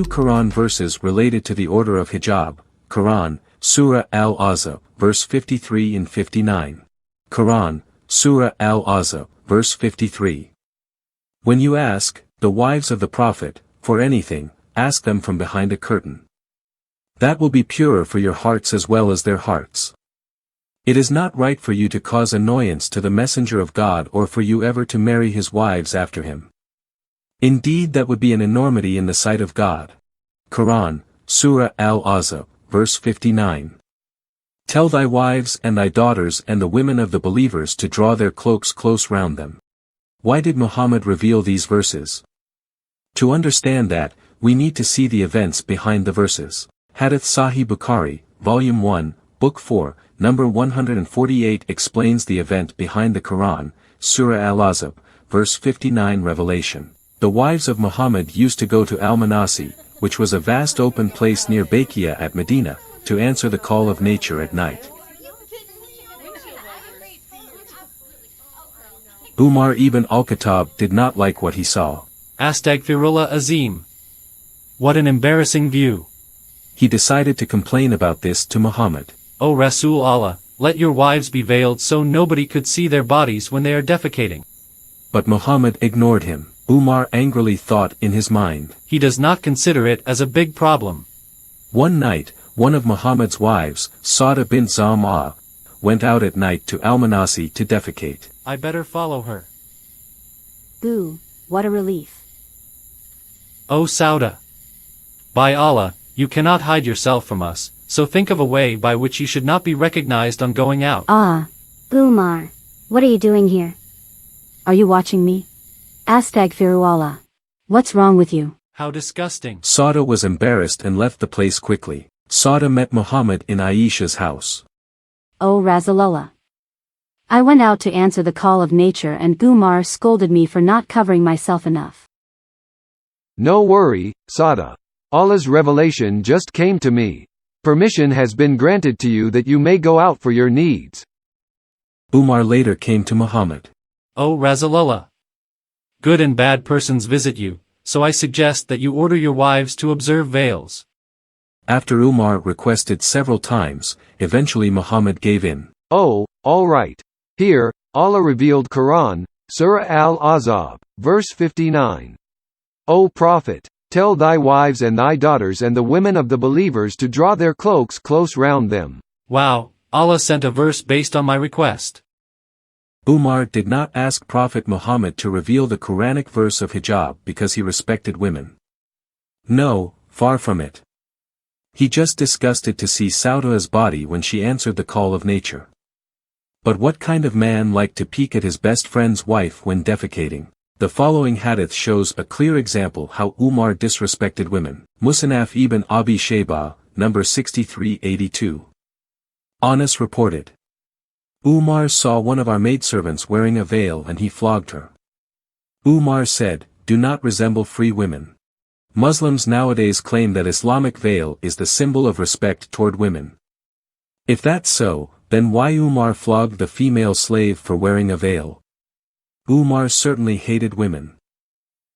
Quran verses related to the order of hijab. Quran, Surah Al-Ahzab, verse 53 and 59. Quran, Surah Al-Ahzab, verse 53. When you ask, the wives of the Prophet, for anything, ask them from behind a curtain. That will be purer for your hearts as well as their hearts. It is not right for you to cause annoyance to the Messenger of God or for you ever to marry his wives after him. Indeed, that would be an enormity in the sight of God. Quran, Surah Al-Ahzab, verse 59. Tell thy wives and thy daughters and the women of the believers to draw their cloaks close round them. Why did Muhammad reveal these verses? To understand that, we need to see the events behind the verses. Hadith Sahih Bukhari, Volume 1, Book 4, Number 148 explains the event behind the Quran, Surah Al-Ahzab, verse 59 Revelation. The wives of Muhammad used to go to Al-Manasi, which was a vast open place near Baqiyah at Medina, to answer the call of nature at night. Umar ibn al-Khattab did not like what he saw. Astaghfirullah Azim. What an embarrassing view. He decided to complain about this to Muhammad. O Rasul Allah, let your wives be veiled so nobody could see their bodies when they are defecating. But Muhammad ignored him. Umar angrily thought in his mind. He does not consider it as a big problem. One night, one of Muhammad's wives, Sauda bint Zam'a, went out at night to Al-Manasi to defecate. I better follow her. Boo, what a relief. O Sauda. By Allah, you cannot hide yourself from us, so think of a way by which you should not be recognized on going out. Umar, what are you doing here? Are you watching me? Astaghfirullah. What's wrong with you? How disgusting. Sauda was embarrassed and left the place quickly. Sauda met Muhammad in Aisha's house. O Rasulullah. I went out to answer the call of nature and Umar scolded me for not covering myself enough. No worry, Sauda. Allah's revelation just came to me. Permission has been granted to you that you may go out for your needs. Umar later came to Muhammad. O Rasulullah. Good and bad persons visit you, so I suggest that you order your wives to observe veils. After Umar requested several times, eventually Muhammad gave in. Oh, all right. Here, Allah revealed Quran, Surah Al-Ahzab, verse 59. O Prophet, tell thy wives and thy daughters and the women of the believers to draw their cloaks close round them. Wow, Allah sent a verse based on my request. Umar did not ask Prophet Muhammad to reveal the Quranic verse of hijab because he respected women. No, far from it. He just disgusted to see Sauda's body when she answered the call of nature. But what kind of man liked to peek at his best friend's wife when defecating? The following hadith shows a clear example how Umar disrespected women. Musannaf ibn Abi Shaybah, number 6382. Anas reported. Umar saw one of our maidservants wearing a veil and he flogged her. Umar said, do not resemble free women. Muslims nowadays claim that Islamic veil is the symbol of respect toward women. If that's so, then why Umar flogged the female slave for wearing a veil? Umar certainly hated women.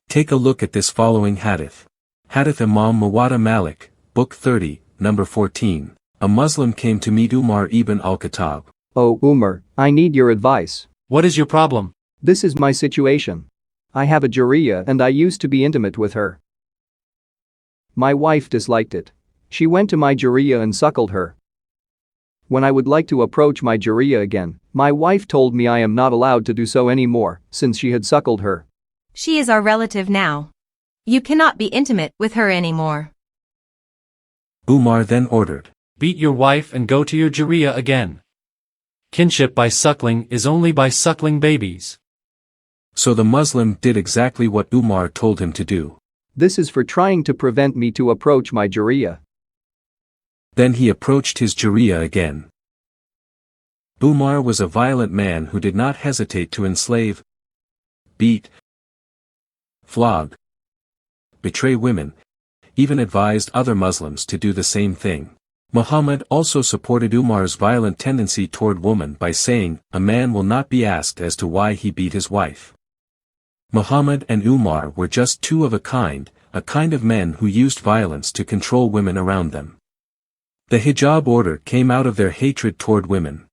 Take a look at this following hadith. Hadith Imam Muwatta Malik, Book 30, number 14. A Muslim came to meet Umar ibn al-Khattab. Oh Umar, I need your advice. What is your problem? This is my situation. I have a Jariya and I used to be intimate with her. My wife disliked it. She went to my Jariya and suckled her. When I would like to approach my Jariya again, my wife told me I am not allowed to do so anymore, since she had suckled her. She is our relative now. You cannot be intimate with her anymore. Umar then ordered. Beat your wife and go to your Jariya again. Kinship by suckling is only by suckling babies. So the Muslim did exactly what Umar told him to do. This is for trying to prevent me to approach my Jariya. Then he approached his Jariya again. Umar was a violent man who did not hesitate to enslave, beat, flog, betray women, even advised other Muslims to do the same thing. Muhammad also supported Umar's violent tendency toward women by saying, a man will not be asked as to why he beat his wife. Muhammad and Umar were just two of a kind, a kind of men who used violence to control women around them. The hijab order came out of their hatred toward women.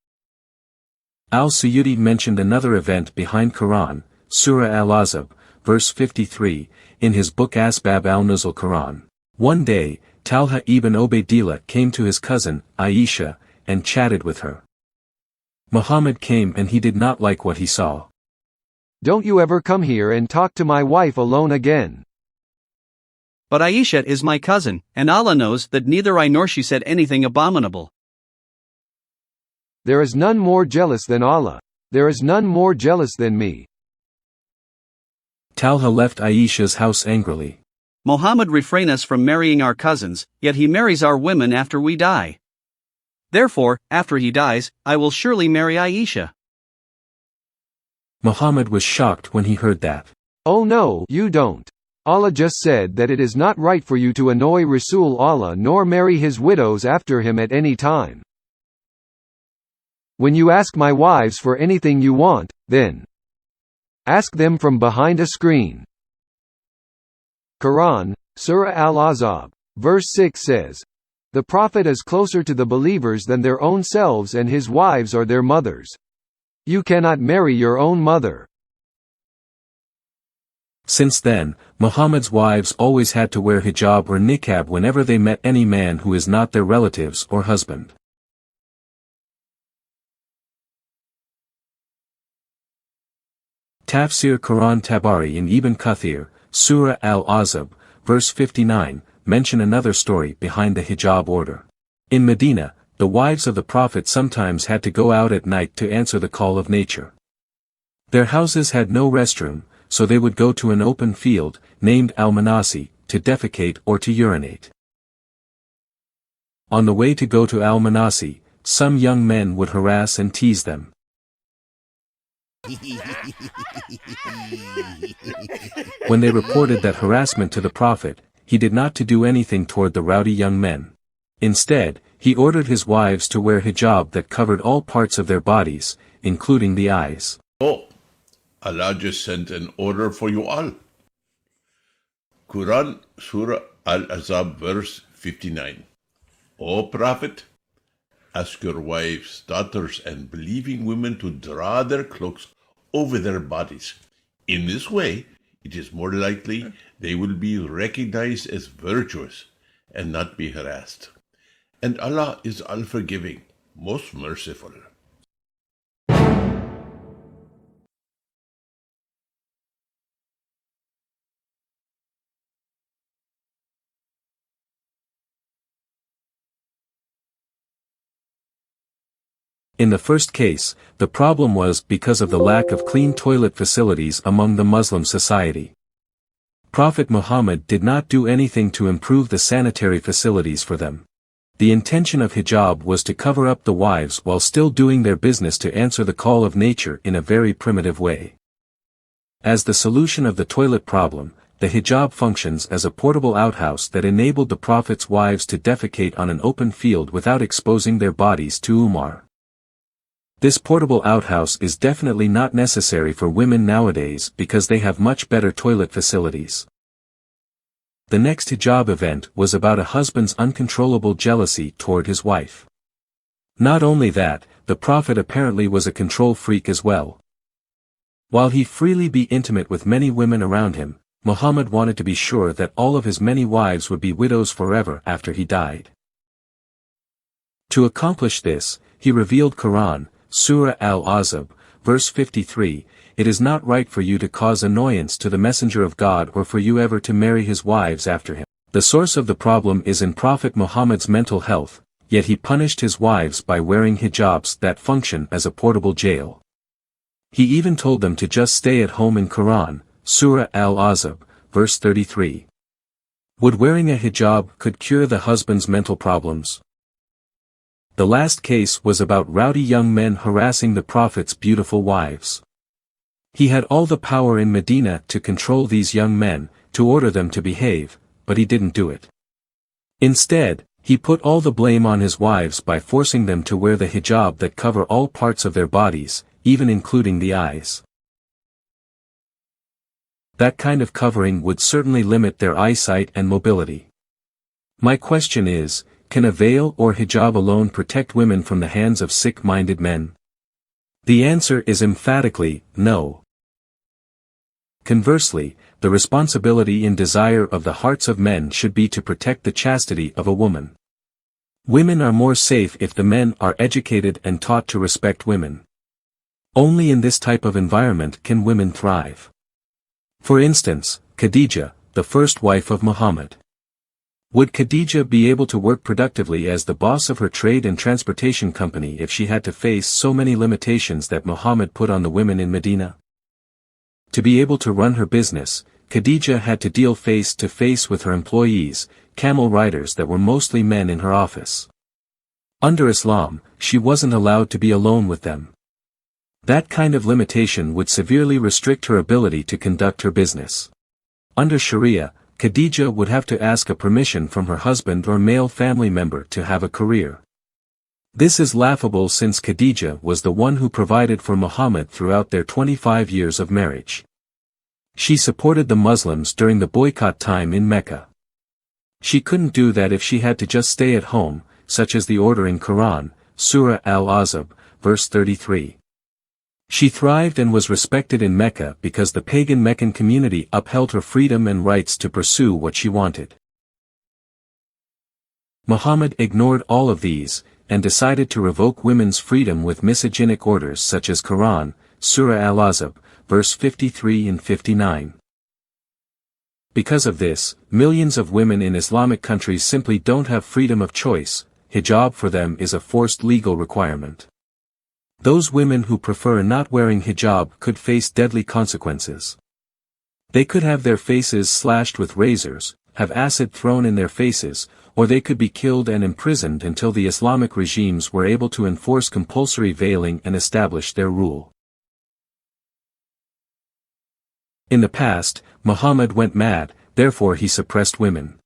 Al-Suyuti mentioned another event behind Quran, Surah Al-Ahzab, verse 53, in his book Asbab al-Nuzul Quran. One day, Talha ibn Ubaydillah came to his cousin, Aisha, and chatted with her. Muhammad came and he did not like what he saw. Don't you ever come here and talk to my wife alone again. But Aisha is my cousin, and Allah knows that neither I nor she said anything abominable. There is none more jealous than Allah. There is none more jealous than me. Talha left Aisha's house angrily. Muhammad refrain us from marrying our cousins, yet he marries our women after we die. Therefore, after he dies, I will surely marry Aisha. Muhammad was shocked when he heard that. Oh no, you don't. Allah just said that it is not right for you to annoy Rasul Allah nor marry his widows after him at any time. When you ask my wives for anything you want, then ask them from behind a screen. Quran, Surah Al-Ahzab, verse 6 says, "The Prophet is closer to the believers than their own selves and his wives are their mothers. You cannot marry your own mother." Since then, Muhammad's wives always had to wear hijab or niqab whenever they met any man who is not their relatives or husband. Tafsir Quran Tabari in Ibn Kathir, Surah Al-Ahzab, verse 59, mention another story behind the hijab order. In Medina, the wives of the Prophet sometimes had to go out at night to answer the call of nature. Their houses had no restroom, so they would go to an open field, named Al-Manasi, to defecate or to urinate. On the way to go to Al-Manasi, some young men would harass and tease them. When they reported that harassment to the Prophet, he did not to do anything toward the rowdy young men. Instead, he ordered his wives to wear hijab that covered all parts of their bodies, including the eyes. Oh, Allah just sent an order for you all. Quran, Surah Al-Ahzab, verse 59. O Prophet, ask your wives, daughters, and believing women to draw their cloaks over their bodies. In this way, it is more likely they will be recognized as virtuous and not be harassed. And Allah is all-forgiving, most merciful. In the first case, the problem was because of the lack of clean toilet facilities among the Muslim society. Prophet Muhammad did not do anything to improve the sanitary facilities for them. The intention of hijab was to cover up the wives while still doing their business to answer the call of nature in a very primitive way. As the solution of the toilet problem, the hijab functions as a portable outhouse that enabled the Prophet's wives to defecate on an open field without exposing their bodies to Umar. This portable outhouse is definitely not necessary for women nowadays because they have much better toilet facilities. The next hijab event was about a husband's uncontrollable jealousy toward his wife. Not only that, the Prophet apparently was a control freak as well. While he freely be intimate with many women around him, Muhammad wanted to be sure that all of his many wives would be widows forever after he died. To accomplish this, he revealed Quran, Surah Al-Ahzab, verse 53, "It is not right for you to cause annoyance to the Messenger of God or for you ever to marry his wives after him." The source of the problem is in Prophet Muhammad's mental health, yet he punished his wives by wearing hijabs that function as a portable jail. He even told them to just stay at home in Quran, Surah Al-Ahzab, verse 33. Would wearing a hijab could cure the husband's mental problems? The last case was about rowdy young men harassing the Prophet's beautiful wives. He had all the power in Medina to control these young men, to order them to behave, but he didn't do it. Instead, he put all the blame on his wives by forcing them to wear the hijab that cover all parts of their bodies, even including the eyes. that kind of covering would certainly limit their eyesight and mobility. My question is, can a veil or hijab alone protect women from the hands of sick-minded men? The answer is emphatically, no. Conversely, the responsibility and desire of the hearts of men should be to protect the chastity of a woman. Women are more safe if the men are educated and taught to respect women. Only in this type of environment can women thrive. For instance, Khadija, the first wife of Muhammad. Would Khadija be able to work productively as the boss of her trade and transportation company if she had to face so many limitations that Muhammad put on the women in Medina? To be able to run her business, Khadija had to deal face to face with her employees, camel riders that were mostly men in her office. Under Islam, she wasn't allowed to be alone with them. That kind of limitation would severely restrict her ability to conduct her business. Under Sharia, Khadija would have to ask a permission from her husband or male family member to have a career. This is laughable since Khadija was the one who provided for Muhammad throughout their 25 years of marriage. She supported the Muslims during the boycott time in Mecca. She couldn't do that if she had to just stay at home, such as the order in Quran, Surah Al-Ahzab, verse 33. She thrived and was respected in Mecca because the pagan Meccan community upheld her freedom and rights to pursue what she wanted. Muhammad ignored all of these, and decided to revoke women's freedom with misogynic orders such as Quran, Surah Al-Ahzab, verse 53 and 59. Because of this, millions of women in Islamic countries simply don't have freedom of choice. Hijab for them is a forced legal requirement. Those women who prefer not wearing hijab could face deadly consequences. They could have their faces slashed with razors, have acid thrown in their faces, or they could be killed and imprisoned until the Islamic regimes were able to enforce compulsory veiling and establish their rule. In the past, Muhammad went mad, therefore he suppressed women.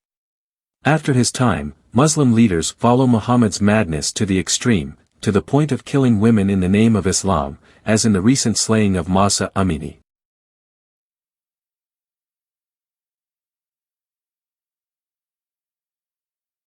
After his time, Muslim leaders follow Muhammad's madness to the extreme, to the point of killing women in the name of Islam, as in the recent slaying of Mahsa Amini.